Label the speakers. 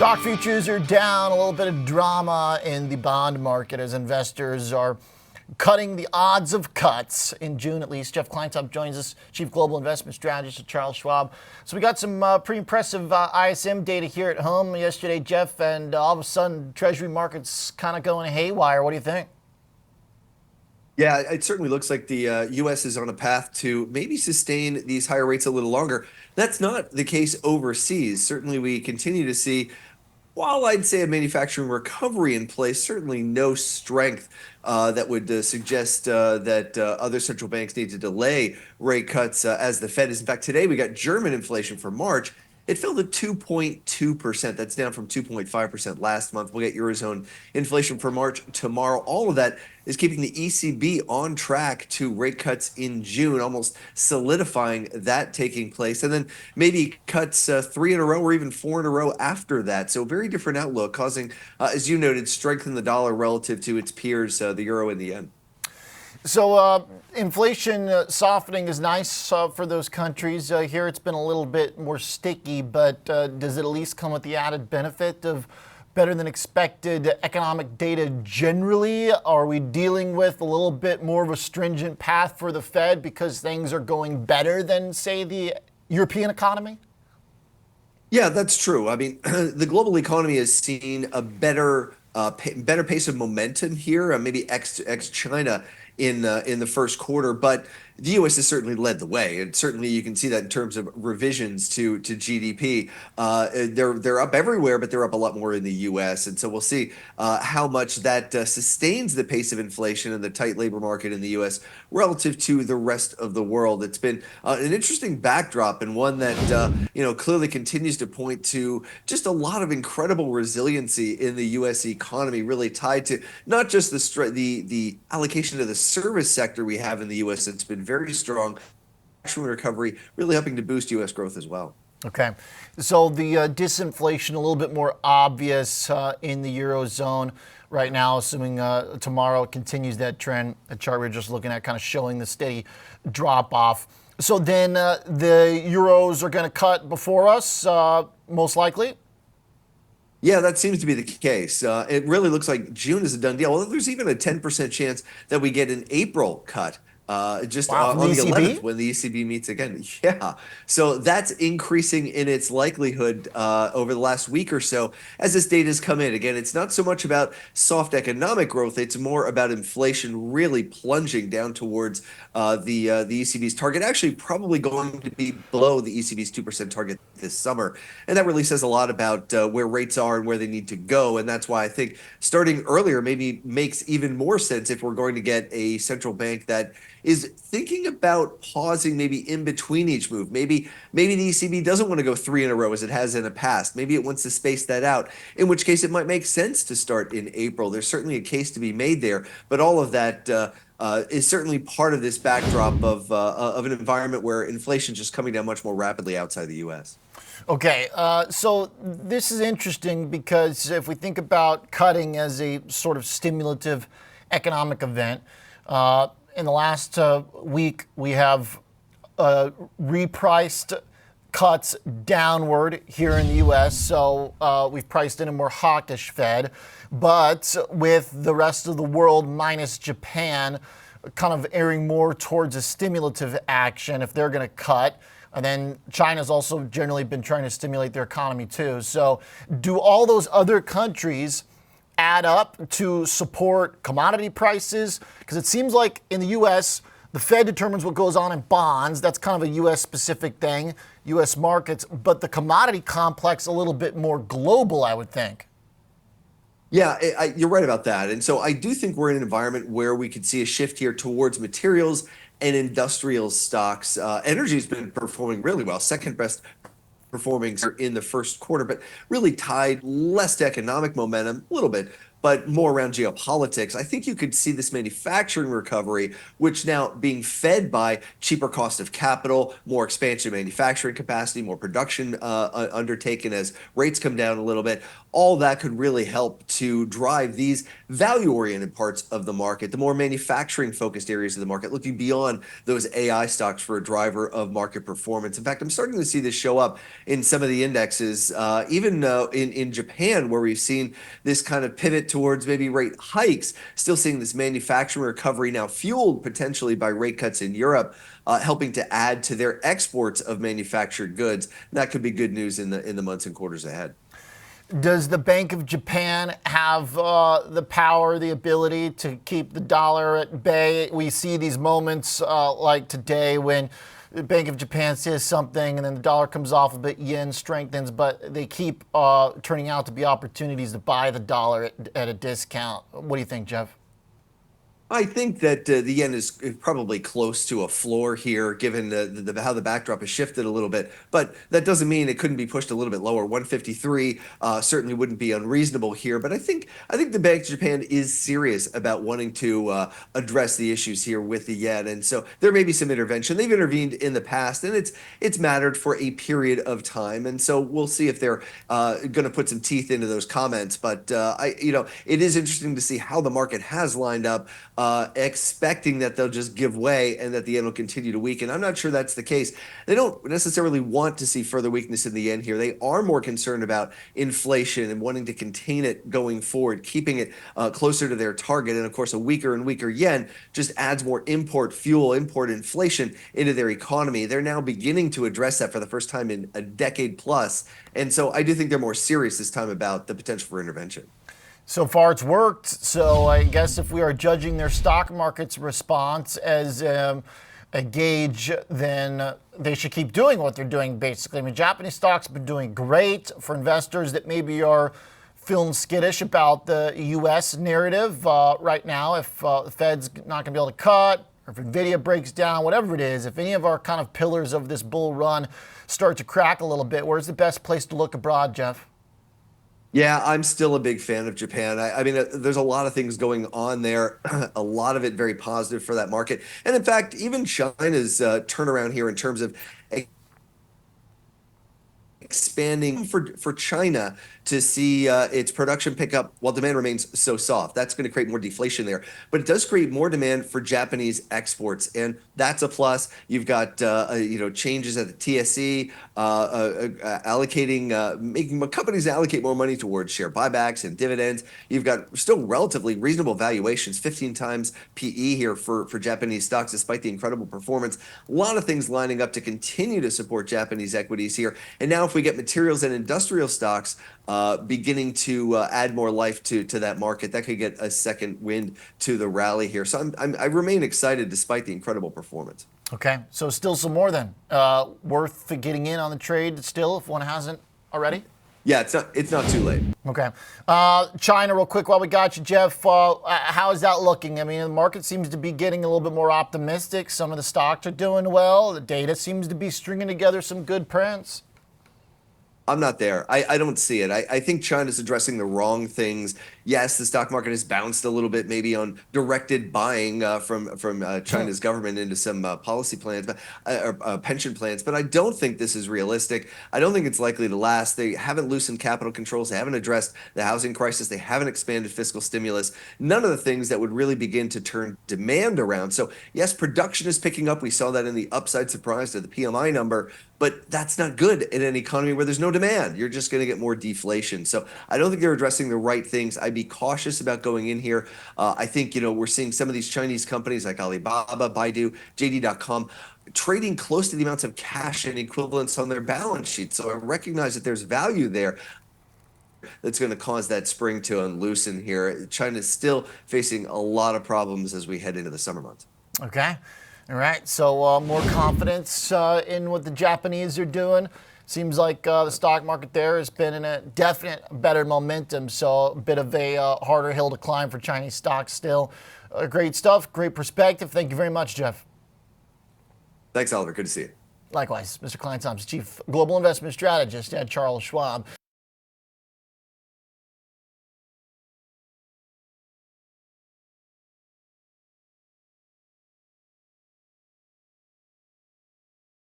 Speaker 1: Stock futures are down, a little bit of drama in the bond market as investors are cutting the odds of cuts in June at least. Jeff Kleintop joins us, Chief Global Investment Strategist at Charles Schwab. So we got some pretty impressive ISM data here at home yesterday, Jeff, and all of a sudden Treasury market's kind of going haywire. What do you think?
Speaker 2: Yeah, it certainly looks like the U.S. is on a path to maybe sustain these higher rates a little longer. That's not the case overseas. Certainly, we continue to see, while I'd say a manufacturing recovery in place, certainly no strength that would suggest that other central banks need to delay rate cuts as the Fed is. In fact, today we got German inflation for March. It fell to 2.2%. That's down from 2.5% last month. We'll get Eurozone inflation for March tomorrow. All of that is keeping the ECB on track to rate cuts in June, almost solidifying that taking place. And then maybe cuts 3 in a row or even 4 in a row after that. So very different outlook, causing, as you noted, strength in the dollar relative to its peers, the euro and the yen.
Speaker 1: So inflation softening is nice for those countries. Here it's been a little bit more sticky, but does it at least come with the added benefit of better than expected economic data generally? Are we dealing with a little bit more of a stringent path for the Fed because things are going better than, say, the European economy?
Speaker 2: Yeah, that's true. I mean, the global economy has seen a better pace of momentum here, maybe ex-China in the first quarter, but the U.S. has certainly led the way, and certainly you can see that in terms of revisions to GDP. They're up everywhere, but they're up a lot more in the U.S., and so we'll see how much that sustains the pace of inflation and the tight labor market in the U.S. relative to the rest of the world. It's been an interesting backdrop and one that clearly continues to point to just a lot of incredible resiliency in the U.S. economy, really tied to not just the allocation to the service sector we have in the U.S. It's been very strong. Actual recovery really helping to boost U.S. growth as well.
Speaker 1: Okay, so the disinflation a little bit more obvious in the Eurozone right now, assuming tomorrow it continues that trend. The chart we're just looking at kind of showing the steady drop off. So then the Euros are going to cut before us, most likely?
Speaker 2: Yeah, that seems to be the case. It really looks like June is a done deal. Well, there's even a 10% chance that we get an April cut. On the 11th when the ECB meets again. Yeah. So that's increasing in its likelihood over the last week or so as this data has come in. Again, it's not so much about soft economic growth. It's more about inflation really plunging down towards the ECB's target, actually probably going to be below the ECB's 2% target this summer. And that really says a lot about where rates are and where they need to go. And that's why I think starting earlier maybe makes even more sense if we're going to get a central bank that is thinking about pausing maybe in between each move. Maybe the ECB doesn't want to go 3 in a row as it has in the past. Maybe it wants to space that out, in which case it might make sense to start in April. There's certainly a case to be made there, but all of that is certainly part of this backdrop of an environment where inflation is just coming down much more rapidly outside the U.S.
Speaker 1: Okay, so this is interesting because if we think about cutting as a sort of stimulative economic event, in the last week, we have repriced cuts downward here in the U.S., so we've priced in a more hawkish Fed. But with the rest of the world, minus Japan, kind of erring more towards a stimulative action if they're going to cut. And then China's also generally been trying to stimulate their economy too. So do all those other countries add up to support commodity prices? Because it seems like in the U.S., the Fed determines what goes on in bonds. That's kind of a U.S. specific thing, U.S. markets, but the commodity complex a little bit more global, I would think.
Speaker 2: Yeah, you're right about that. And so I do think we're in an environment where we could see a shift here towards materials and industrial stocks. Energy has been performing really well, second best performing in the first quarter, but really tied less to economic momentum, a little bit, but more around geopolitics. I think you could see this manufacturing recovery, which now being fed by cheaper cost of capital, more expansion of manufacturing capacity, more production undertaken as rates come down a little bit. All that could really help to drive these value-oriented parts of the market, the more manufacturing-focused areas of the market, looking beyond those AI stocks for a driver of market performance. In fact, I'm starting to see this show up in some of the indexes, even in Japan, where we've seen this kind of pivot towards maybe rate hikes, still seeing this manufacturing recovery now fueled potentially by rate cuts in Europe, helping to add to their exports of manufactured goods. That could be good news in the months and quarters ahead.
Speaker 1: Does the Bank of Japan have the power, the ability to keep the dollar at bay? We see these moments like today when the Bank of Japan says something and then the dollar comes off a bit, yen strengthens, but they keep turning out to be opportunities to buy the dollar at a discount. What do you think, Jeff?
Speaker 2: I think that the yen is probably close to a floor here, given how the backdrop has shifted a little bit. But that doesn't mean it couldn't be pushed a little bit lower. 153 certainly wouldn't be unreasonable here. But I think the Bank of Japan is serious about wanting to address the issues here with the yen, and so there may be some intervention. They've intervened in the past, and it's mattered for a period of time. And so we'll see if they're going to put some teeth into those comments. But it is interesting to see how the market has lined up. Expecting that they'll just give way and that the yen will continue to weaken. I'm not sure that's the case. They don't necessarily want to see further weakness in the yen here. They are more concerned about inflation and wanting to contain it going forward, keeping it closer to their target. And of course, a weaker and weaker yen just adds more import fuel, import inflation into their economy. They're now beginning to address that for the first time in a decade plus. And so I do think they're more serious this time about the potential for intervention.
Speaker 1: So far, it's worked. So I guess if we are judging their stock market's response as a gauge, then they should keep doing what they're doing, basically. I mean, Japanese stocks have been doing great. For investors that maybe are feeling skittish about the U.S. narrative right now, if the Fed's not going to be able to cut, or if NVIDIA breaks down, whatever it is, if any of our kind of pillars of this bull run start to crack a little bit, where's the best place to look abroad, Jeff?
Speaker 2: Yeah, I'm still a big fan of Japan. I mean, there's a lot of things going on there, a lot of it very positive for that market. And in fact, even China's turnaround here in terms of expanding for China to see its production pick up while demand remains so soft. That's going to create more deflation there. But it does create more demand for Japanese exports, and that's a plus. You've got changes at the TSE allocating, making companies allocate more money towards share buybacks and dividends. You've got still relatively reasonable valuations, 15 times PE here for Japanese stocks, despite the incredible performance. A lot of things lining up to continue to support Japanese equities here. And now if we get materials and industrial stocks beginning to add more life to that market, that could get a second wind to the rally here. So I remain excited despite the incredible performance.
Speaker 1: Okay, so still some more then. Worth getting in on the trade still if one hasn't already?
Speaker 2: Yeah, it's not too late.
Speaker 1: Okay. China, real quick, while we got you, Jeff, how is that looking? I mean, the market seems to be getting a little bit more optimistic. Some of the stocks are doing well. The data seems to be stringing together some good prints.
Speaker 2: I'm not there. I don't see it. I think China's addressing the wrong things. Yes, the stock market has bounced a little bit, maybe on directed buying from China's government into some policy plans, or pension plans. But I don't think this is realistic. I don't think it's likely to last. They haven't loosened capital controls. They haven't addressed the housing crisis. They haven't expanded fiscal stimulus. None of the things that would really begin to turn demand around. So yes, production is picking up. We saw that in the upside surprise to the PMI number. But that's not good in an economy where there's no demand. You're just going to get more deflation. So I don't think they're addressing the right things. I'd be cautious about going in here. I think, we're seeing some of these Chinese companies like Alibaba, Baidu, JD.com trading close to the amounts of cash and equivalents on their balance sheet. So I recognize that there's value there that's going to cause that spring to unloosen here. China is still facing a lot of problems as we head into the summer months.
Speaker 1: Okay. All right, so more confidence in what the Japanese are doing. Seems like the stock market there has been in a definite better momentum, so a bit of a harder hill to climb for Chinese stocks still. Great stuff, great perspective. Thank you very much, Jeff.
Speaker 2: Thanks, Oliver. Good to see you.
Speaker 1: Likewise, Mr. Kleintop, Chief Global Investment Strategist at Charles Schwab.